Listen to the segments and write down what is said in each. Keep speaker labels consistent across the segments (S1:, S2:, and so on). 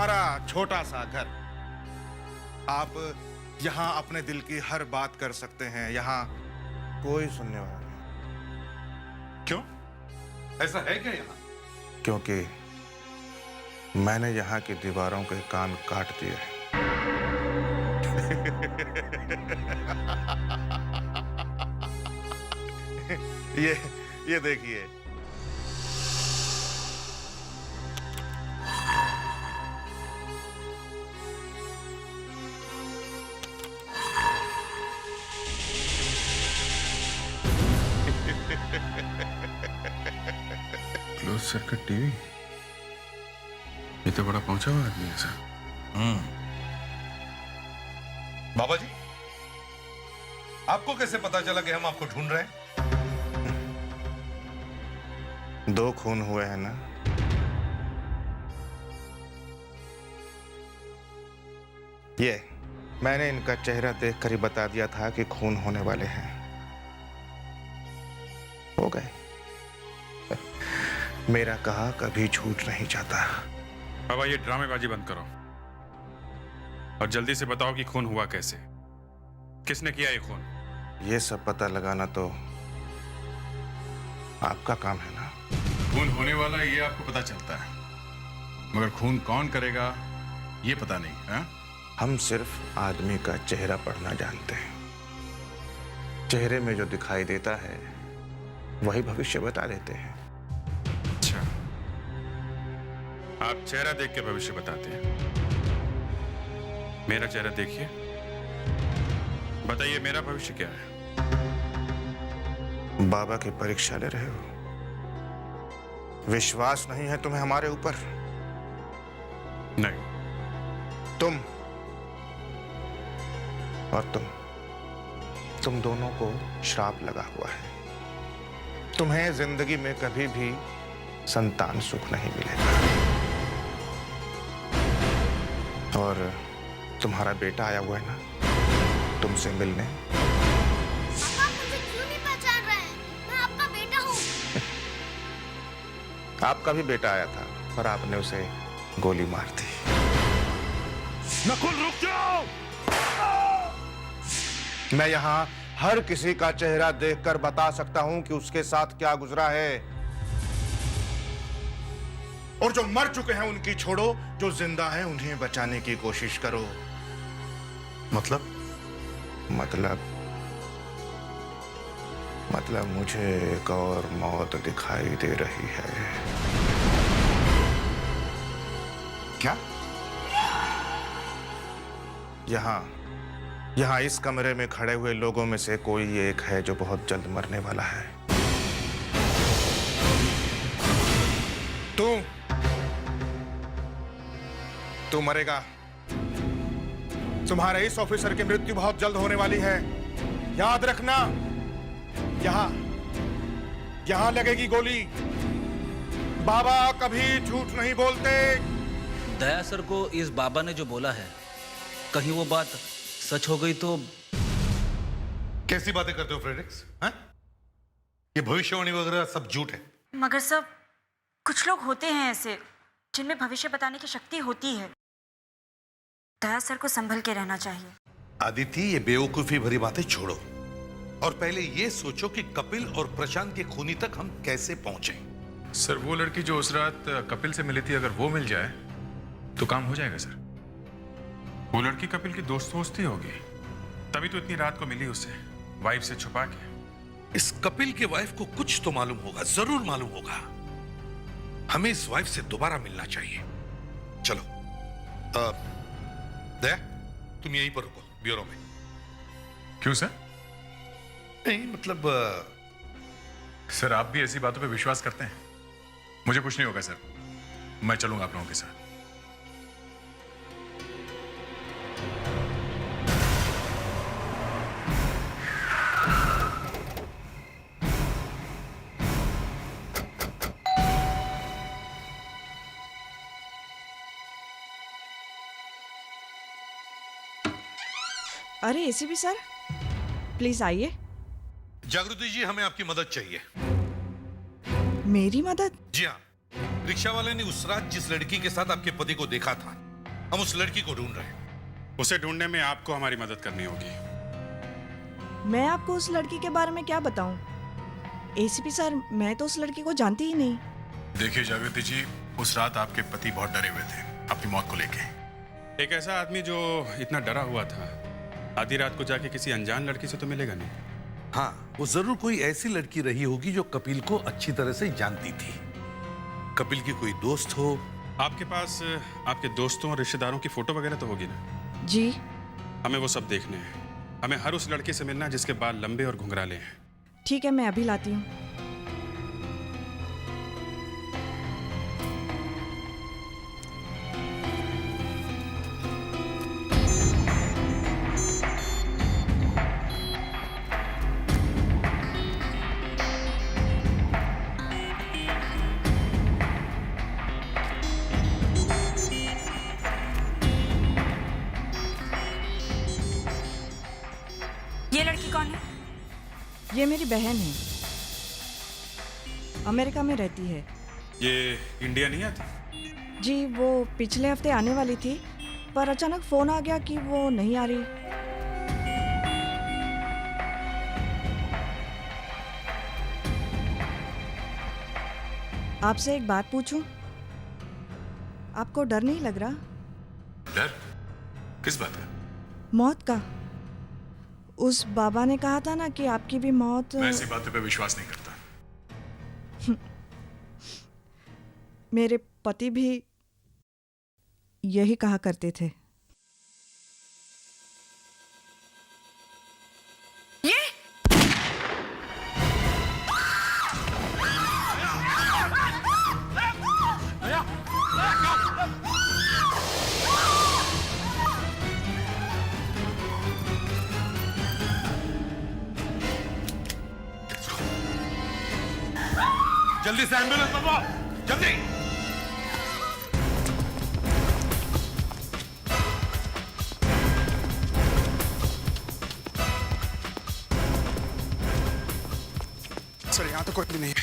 S1: हमारा छोटा सा घर। आप यहाँ अपने दिल की हर बात कर सकते हैं। यहाँ कोई सुनने वाला नहीं।
S2: क्यों? ऐसा है क्या यहाँ?
S1: क्योंकि मैंने यहाँ की दीवारों के कान काट दिए हैं। ये देखिए।
S3: Close circuit TV. ये तो बड़ा पहुंचा हुआ आदमी है सर।
S2: बाबा जी, आपको कैसे पता चला कि हम आपको ढूंढ रहे हैं?
S1: 2 खून हुए हैं ना। ये मैंने इनका चेहरा देखकर ही बता दिया था कि खून होने वाले हैं। हो गए। मेरा कहा कभी झूठ नहीं जाता।
S3: बाबा ये ड्रामेबाजी बंद करो और जल्दी से बताओ कि खून हुआ कैसे, किसने किया ये खून?
S1: ये सब पता लगाना तो आपका काम है ना।
S3: खून होने वाला है ये आपको पता चलता है, मगर खून कौन करेगा ये पता नहीं है?
S1: हम सिर्फ आदमी का चेहरा पढ़ना जानते हैं। चेहरे में जो दिखाई देता है वही भविष्य बता देते हैं।
S3: अच्छा, आप चेहरा देख के भविष्य बताते हैं। मेरा चेहरा देखिए, बताइए मेरा भविष्य क्या है?
S1: बाबा की परीक्षा ले रहे हो। विश्वास नहीं है तुम्हें हमारे ऊपर?
S3: नहीं।
S1: तुम और तुम दोनों को श्राप लगा हुआ है। तुम्हें जिंदगी में कभी भी संतान सुख नहीं मिलेगा। और तुम्हारा बेटा आया हुआ है ना तुमसे मिलने।
S4: पापा मुझे क्यों नहीं पहचान रहे हैं? मैं आपका बेटा हूँ।
S1: आपका भी बेटा आया था पर आपने उसे गोली मार दी।
S2: नकुल रुक जाओ!
S1: मैं यहाँ हर किसी का चेहरा देखकर बता सकता हूं कि उसके साथ क्या गुजरा है। और जो मर चुके हैं उनकी छोड़ो, जो जिंदा हैं उन्हें बचाने की कोशिश करो। मतलब मुझे एक और मौत दिखाई दे रही है।
S2: क्या?
S1: यहाँ इस कमरे में खड़े हुए लोगों में से कोई एक है जो बहुत जल्द मरने वाला है। तू मरेगा। तुम्हारे इस ऑफिसर की मृत्यु बहुत जल्द होने वाली है। याद रखना, यहाँ लगेगी गोली। बाबा कभी झूठ नहीं बोलते।
S5: दया सर को इस बाबा ने जो बोला है, कहीं वो बात सच हो गई तो?
S2: कैसी बातें करते हो फ्रेडरिक्स? हैं? ये भविष्यवाणी वगैरह सब झूठ है।
S6: मगर सब कुछ लोग होते हैं ऐसे जिनमें भविष्य बताने की शक्ति होती है। दया सर को संभल के रहना चाहिए।
S2: आदिति, ये बेवकूफी भरी बातें छोड़ो और पहले ये सोचो कि कपिल और प्रशांत के खूनी तक हम कैसे पहुंचे।
S3: सर वो लड़की जो उस रात कपिल से मिली थी, अगर वो मिल जाए तो काम हो जाएगा सर। वो लड़की कपिल की दोस्ती होगी, तभी तो इतनी रात को मिली उससे, वाइफ से छुपा के।
S2: इस कपिल के वाइफ को कुछ तो मालूम होगा, जरूर मालूम होगा। हमें इस वाइफ से दोबारा मिलना चाहिए। चलो दया, तुम यहीं पर रुको ब्यूरो में।
S3: क्यों सर?
S2: नहीं मतलब
S3: सर आप भी ऐसी बातों पे विश्वास करते हैं? मुझे कुछ नहीं होगा सर, मैं चलूंगा आप लोगों के साथ।
S7: अरे एसीपी सर, प्लीज आइए।
S2: जागृति जी, हमें आपकी मदद चाहिए।
S7: मेरी मदद?
S2: जी हाँ, रिक्शा वाले ने उस रात जिस लड़की के साथ आपके पति को देखा था, हम उस लड़की को ढूंढ रहे हैं।
S3: उसे ढूंढने में आपको हमारी मदद करनी होगी।
S7: मैं आपको उस लड़की के बारे में क्या बताऊं? एसीपी सर, मैं तो उस लड़की को जानती ही नहीं।
S3: देखिए जागृति जी, उस रात आपके पति बहुत डरे हुए थे अपनी मौत को लेके। एक ऐसा आदमी जो इतना डरा हुआ था, आधी रात को जाके किसी अनजान लड़की से तो मिलेगा नहीं।
S2: हाँ, वो जरूर कोई ऐसी लड़की रही होगी जो कपिल को अच्छी तरह से जानती थी। कपिल की कोई दोस्त हो।
S3: आपके पास आपके दोस्तों और रिश्तेदारों की फोटो वगैरह तो होगी ना?
S7: जी।
S3: हमें वो सब देखने हैं। हमें हर उस लड़के से मिलना है जिसके बाल लंबे और घुंघराले हैं।
S7: ठीक है, मैं अभी लाती हूँ।
S6: ये लड़की कौन है?
S7: ये मेरी बहन है, अमेरिका में रहती है।
S3: ये इंडिया नहीं आती?
S7: जी, वो पिछले हफ्ते आने वाली थी, पर अचानक फोन आ गया कि वो नहीं आ रही। आपसे एक बात पूछूं? आपको डर नहीं लग रहा?
S3: डर? किस बात का?
S7: मौत का। उस बाबा ने कहा था ना कि आपकी भी मौत।
S3: मैं ऐसी बातों पे विश्वास नहीं करता।
S7: मेरे पति भी यही कहा करते थे।
S2: जल्दी से एम्बुलेंस मंगवाओ, जल्दी।
S3: सर, यहाँ तो कोई भी नहीं है।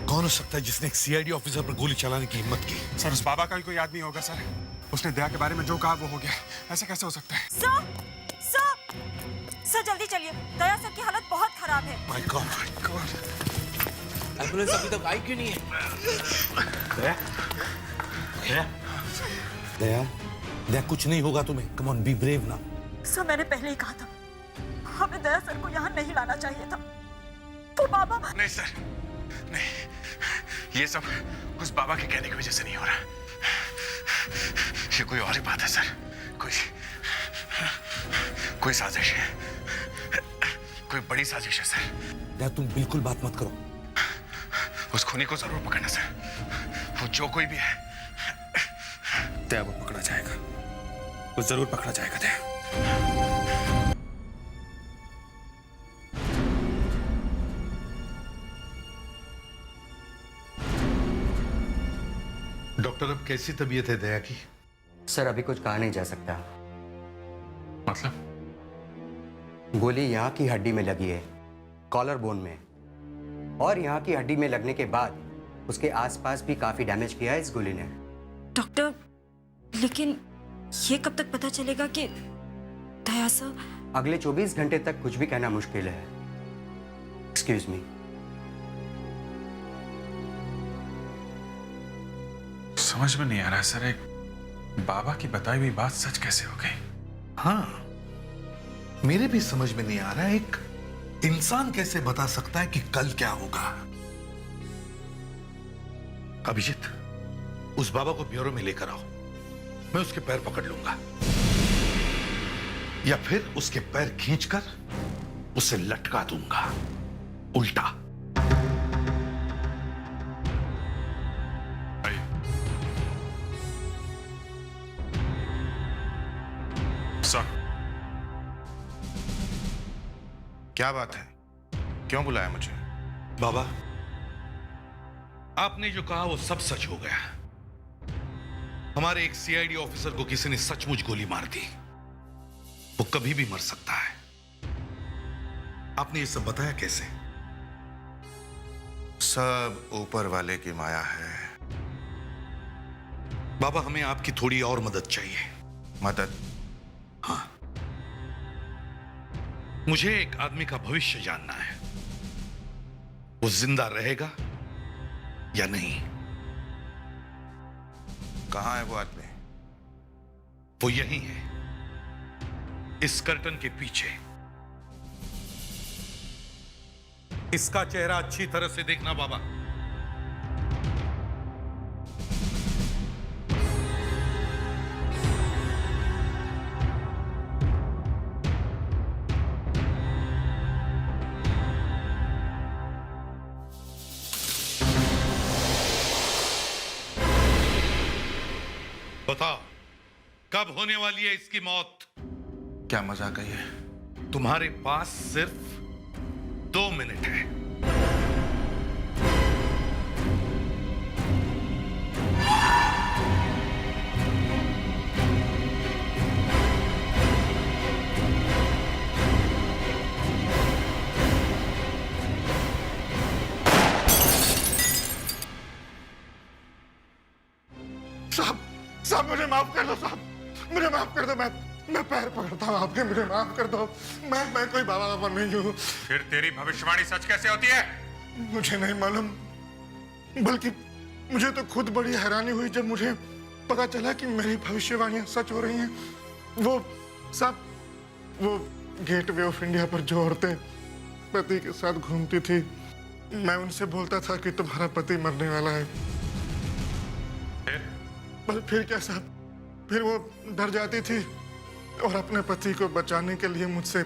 S2: कौन हो सकता है जिसने एक सीआईडी ऑफिसर पर गोली चलाने की हिम्मत की?
S3: सर, उस बाबा का भी कोई आदमी होगा सर। उसने दया के बारे में जो कहा वो हो गया। ऐसा कैसे हो सकता है?
S6: सर जल्दी चलिए, दया सर की हालत बहुत खराब है।
S2: My God.
S5: एम्बुलेंस अभी तक आई क्यों नहीं है?
S2: दया, कुछ नहीं होगा तुम्हें। कम ऑन, बी ब्रेव ना।
S6: सर, मैंने पहले ही कहा था, हमें दया सर को यहाँ नहीं लाना चाहिए था। तो बाबा।
S3: नहीं सर, नहीं, ये सब उस बाबा के कहने की वजह से नहीं हो रहा। ये कोई और ही बात है सर। कोई साजिश है, कोई बड़ी साजिश है सर।
S2: दया, तुम बिल्कुल बात मत करो।
S3: उस खूनी को जरूर पकड़ना सर। वो जो कोई भी है, दया वो पकड़ा जाएगा। वो जरूर पकड़ा जाएगा दया।
S2: डॉक्टर, अब कैसी तबीयत है दया की?
S8: सर, अभी कुछ कहा नहीं जा सकता।
S3: मतलब?
S8: गोली यहाँ की हड्डी में लगी है, कॉलर बोन में, और यहाँ की हड्डी में लगने के बाद उसके आसपास भी काफी डैमेज किया है इस गोली ने।
S6: डॉक्टर, लेकिन ये कब तक पता चलेगा कि दया सर?
S8: अगले 24 घंटे तक कुछ भी कहना मुश्किल है। Excuse me.
S3: समझ में नहीं आ रहा सर, एक बाबा की बताई हुई बात सच कैसे हो गई?
S2: हाँ, मेरे भी समझ में नहीं आ रहा है। एक इंसान कैसे बता सकता है कि कल क्या होगा? अभिजीत, उस बाबा को ब्यूरो में लेकर आओ। मैं उसके पैर पकड़ लूंगा, या फिर उसके पैर खींचकर उसे लटका दूंगा उल्टा।
S3: सर,
S1: क्या बात है? क्यों बुलाया मुझे?
S2: बाबा, आपने जो कहा वो सब सच हो गया। हमारे एक सीआईडी ऑफिसर को किसी ने सचमुच गोली मार दी। वो कभी भी मर सकता है। आपने ये सब बताया कैसे?
S1: सब ऊपर वाले की माया है।
S2: बाबा, हमें आपकी थोड़ी और मदद चाहिए।
S1: मदद?
S2: हाँ, मुझे एक आदमी का भविष्य जानना है। वो जिंदा रहेगा या नहीं?
S1: कहाँ है वो आदमी?
S2: वो यही है, इस कर्टन के पीछे। इसका चेहरा अच्छी तरह से देखना बाबा। बताओ, कब होने वाली है इसकी मौत?
S1: क्या मजाक है ये?
S2: तुम्हारे पास सिर्फ 2 मिनट है।
S1: साहब मुझे माफ कर दो साहब, मुझे माफ कर दो। मैं पैर पकड़ता हूँ आपके, मुझे माफ कर दो। मैं कोई बाबा बाबा नहीं हूँ।
S3: फिर तेरी भविष्यवाणी सच कैसे होती है?
S1: मुझे नहीं मालूम, बल्कि मुझे तो खुद बड़ी हैरानी हुई जब मुझे पता चला कि मेरी भविष्यवाणियां सच हो रही हैं। वो सब, वो गेटवे ऑफ इंडिया पर जो औरतें पति के साथ घूमती थी, मैं उनसे बोलता था कि तुम्हारा पति मरने वाला है। बस फिर क्या साहब, फिर वो डर जाती थी और अपने पति को बचाने के लिए मुझसे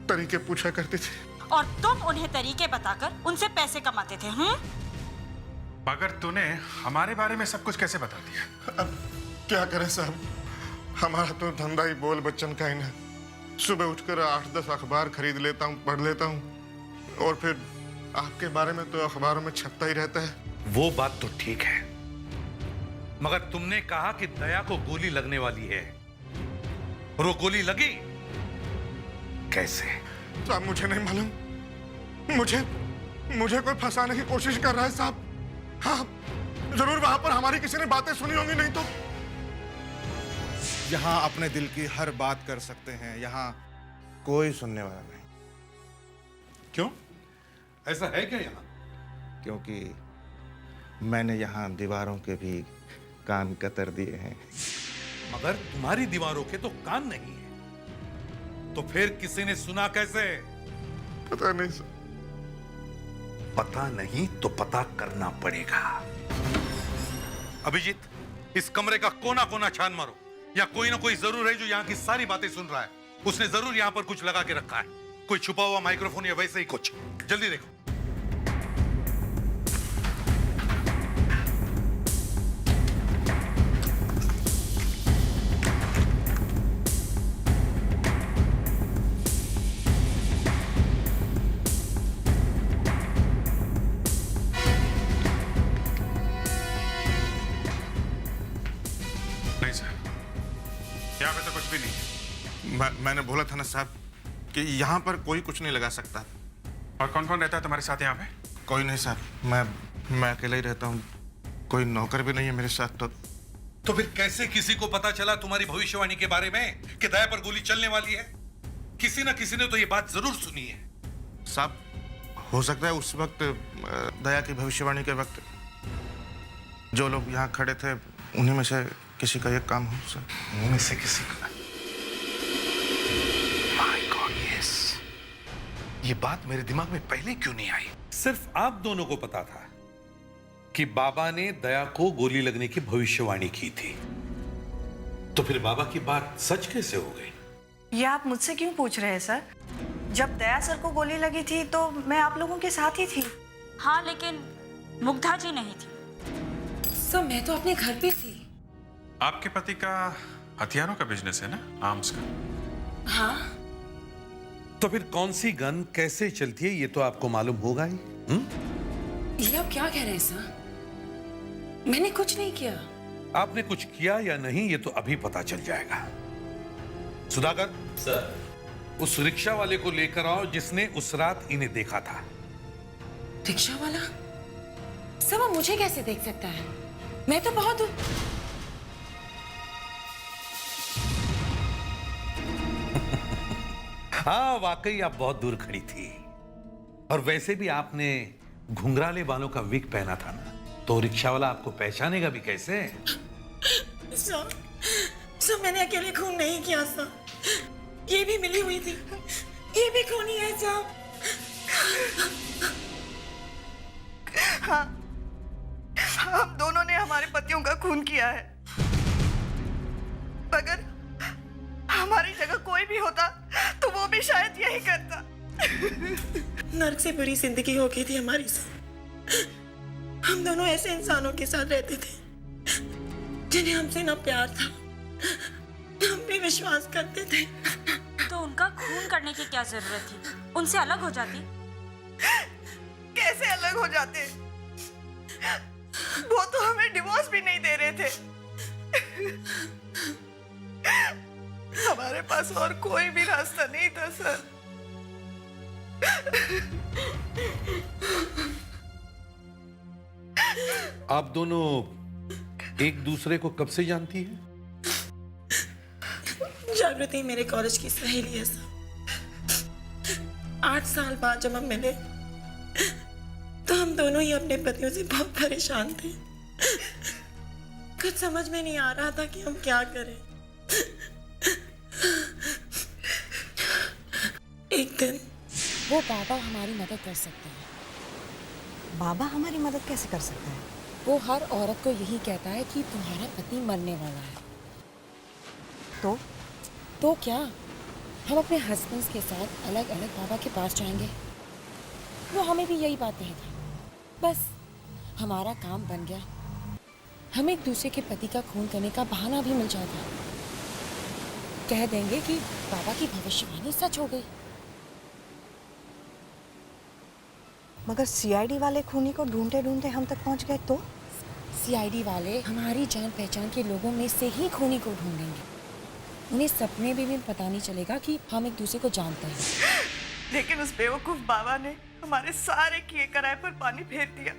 S1: तरीके पूछा करती थी।
S6: और तुम उन्हें तरीके बताकर उनसे पैसे कमाते थे?
S3: मगर तूने हमारे बारे में सब कुछ कैसे बता दिया?
S1: अब क्या करें साहब, हमारा तो धंधा ही बोल बच्चन का ही है। सुबह उठकर 8-10 अखबार खरीद लेता हूँ, पढ़ लेता हूँ, और फिर आपके बारे में तो अखबारों में छपता ही रहता है।
S2: वो बात तो ठीक है, मगर तुमने कहा कि दया को गोली लगने वाली है, और वो गोली लगी कैसे?
S1: साहब मुझे नहीं मालूम, मुझे कोई फंसाने की कोशिश कर रहा है साहब। हाँ, जरूर वहां पर हमारी किसी ने बातें सुनी होंगी, नहीं तो। यहाँ अपने दिल की हर बात कर सकते हैं, यहाँ कोई सुनने वाला नहीं।
S2: क्यों, ऐसा है क्या यहाँ?
S1: क्योंकि मैंने यहाँ दीवारों के भी कान कतर दिए हैं।
S2: मगर तुम्हारी दीवारों के तो कान नहीं है, तो फिर किसी ने सुना कैसे?
S1: पता नहीं सर।
S2: पता नहीं तो पता करना पड़ेगा। अभिजीत, इस कमरे का कोना कोना छान मारो, या कोई ना कोई जरूर है जो यहाँ की सारी बातें सुन रहा है। उसने जरूर यहाँ पर कुछ लगा के रखा है, कोई छुपा हुआ माइक्रोफोन या वैसे ही कुछ। जल्दी देखो।
S3: नहीं सर, यहाँ पे तो कुछ भी नहीं।
S1: मैंने बोला था ना साहब कि यहाँ पर कोई कुछ नहीं लगा सकता।
S3: और कौन कौन रहता है तुम्हारे साथ यहाँ पे?
S1: कोई नहीं साहब, मैं अकेला ही रहता हूँ, कोई नौकर भी नहीं है मेरे साथ।
S2: तो फिर कैसे किसी को पता चला तुम्हारी भविष्यवाणी के बारे में कि दया पर गोली चलने वाली है? किसी ना किसी ने तो ये बात जरूर सुनी है।
S1: साहब, हो सकता है उस वक्त दया की भविष्यवाणी के वक्त जो लोग यहाँ खड़े थे उन्हीं में से किसी का ये काम हो सर।
S2: उनमें से किसी का? My God, yes. ये बात मेरे दिमाग में पहले क्यों नहीं आई? सिर्फ आप दोनों को पता था कि बाबा ने दया को गोली लगने की भविष्यवाणी की थी, तो फिर बाबा की बात सच कैसे हो गई?
S7: ये आप मुझसे क्यों पूछ रहे हैं सर? जब दया सर को गोली लगी थी तो मैं आप लोगों के साथ ही थी।
S6: हाँ, लेकिन मुग्धा जी नहीं थी।
S9: सर, मैं तो अपने घर पे थी।
S3: आपके पति का हथियारों का बिजनेस है ना, आर्म्स का?
S9: हाँ।
S2: तो फिर कौन सी गन कैसे चलती है ये तो आपको मालूम होगा ही।
S9: ये आप क्या कह रहे हैं सर? मैंने कुछ नहीं किया।
S2: आपने कुछ किया या नहीं ये तो अभी पता चल जाएगा। सुधाकर
S10: सर,
S2: उस रिक्शा वाले को लेकर आओ जिसने उस रात इन्हें देखा था।
S9: रिक्शा वाला? सर, वो मुझे कैसे देख सकता है? मैं तो बहुत
S2: हाँ, वाकई आप बहुत दूर खड़ी थी। और वैसे भी आपने घुंघराले बालों का विग पहना था ना, तो रिक्शा वाला आपको पहचानेगा भी कैसे?
S7: सर मैंने अकेले खून नहीं किया सर, ये भी मिली हुई थी, ये भी खूनी है सर।
S10: हाँ, हम दोनों ने हमारे पतियों का खून किया है। अगर हमारी जगह कोई भी होता तो वो भी शायद यही करता।
S7: नर्क से बुरी जिंदगी हो गई थी हमारी सर। हम दोनों ऐसे इंसानों के साथ रहते थे जिन्हें हमसे ना प्यार था, हम भी विश्वास करते थे।
S6: तो उनका खून करने की क्या जरूरत थी? उनसे अलग हो जाती।
S10: कैसे अलग हो जाते? वो तो हमें डिवोर्स भी नहीं दे रहे थे। हमारे पास और कोई भी रास्ता नहीं था सर।
S2: आप दोनों एक दूसरे को कब से जानती हैं?
S7: जागृति मेरे कॉलेज की सहेली है सर। 8 साल बाद जब हम मिले तो हम दोनों ही अपने पतियों से बहुत परेशान थे। कुछ समझ में नहीं आ रहा था कि हम क्या करें। एक दिन
S9: वो बाबा हमारी मदद कर सकते हैं।
S7: बाबा हमारी मदद कैसे कर सकता है?
S9: वो हर औरत को यही कहता है कि तुम्हारा पति मरने वाला है। तो क्या हम अपने हस्बैंड्स के साथ अलग अलग बाबा के पास जाएंगे? वो हमें भी यही बात कहेगा। बस हमारा काम बन गया। हम एक दूसरे के पति का खून करने का बहाना भी मिल जाएगा। कह देंगे कि बाबा की भविष्यवाणी सच हो गई।
S7: मगर सीआईडी वाले खूनी को ढूंढते ढूंढते हम तक पहुंच गए तो?
S9: सीआईडी वाले हमारी जान पहचान के लोगों में से ही खूनी को ढूंढेंगे। उन्हें सपने में भी पता नहीं चलेगा कि हम एक दूसरे को जानते हैं।
S10: लेकिन उस बेवकूफ बाबा ने हमारे सारे किए कराए पर पानी फेर दिया।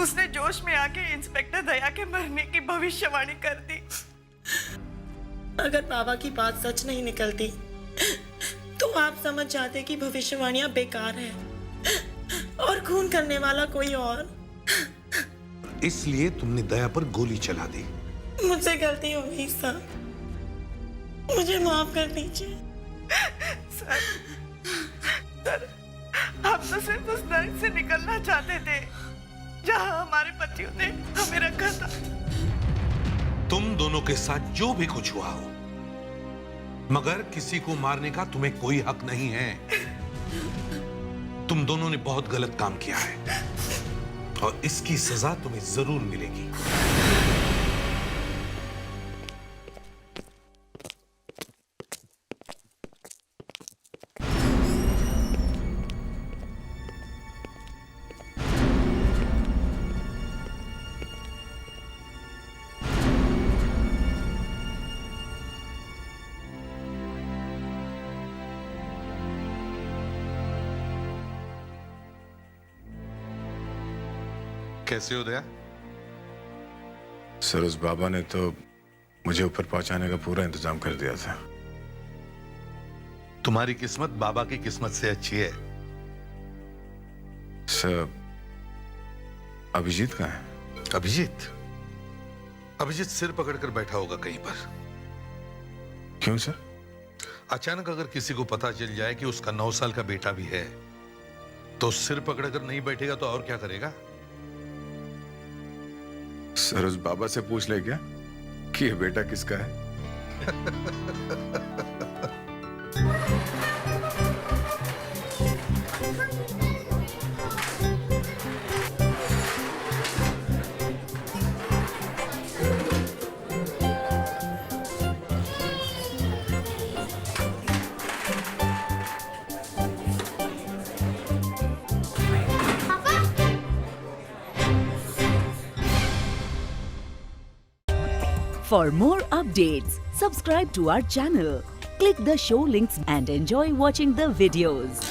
S10: उसने जोश में आके इंस्पेक्टर दया के मरने की भविष्यवाणी कर दी।
S7: अगर बाबा की बात सच नहीं निकलती तो आप समझ जाते कि भविष्यवाणियां बेकार है और खून करने वाला कोई और।
S2: इसलिए तुमने दया पर गोली चला दी।
S7: मुझसे गलती हो गई सर, मुझे माफ कर दीजिए।
S10: सर, हम तो सिर्फ उस नर्क से निकलना चाहते थे जहां हमारे पतियों ने हमें रखा था।
S2: तुम दोनों के साथ जो भी कुछ हुआ हो, मगर किसी को मारने का तुम्हें कोई हक नहीं है। तुम दोनों ने बहुत गलत काम किया है और इसकी सजा तुम्हें जरूर मिलेगी। कैसे हो दया?
S3: सर, उस बाबा ने तो मुझे ऊपर पहुंचाने का पूरा इंतजाम कर दिया था।
S2: तुम्हारी किस्मत बाबा की किस्मत से अच्छी है।
S3: सर, अभिजीत कहाँ है?
S2: अभिजीत सिर पकड़कर बैठा होगा कहीं पर।
S3: क्यों सर?
S2: अचानक अगर किसी को पता चल जाए कि उसका 9 साल का बेटा भी है तो सिर पकड़कर नहीं बैठेगा तो और क्या करेगा?
S3: सर, उस बाबा से पूछ ले क्या कि ये बेटा किसका है?
S11: For more updates, subscribe to our channel, click the show links and enjoy watching the videos.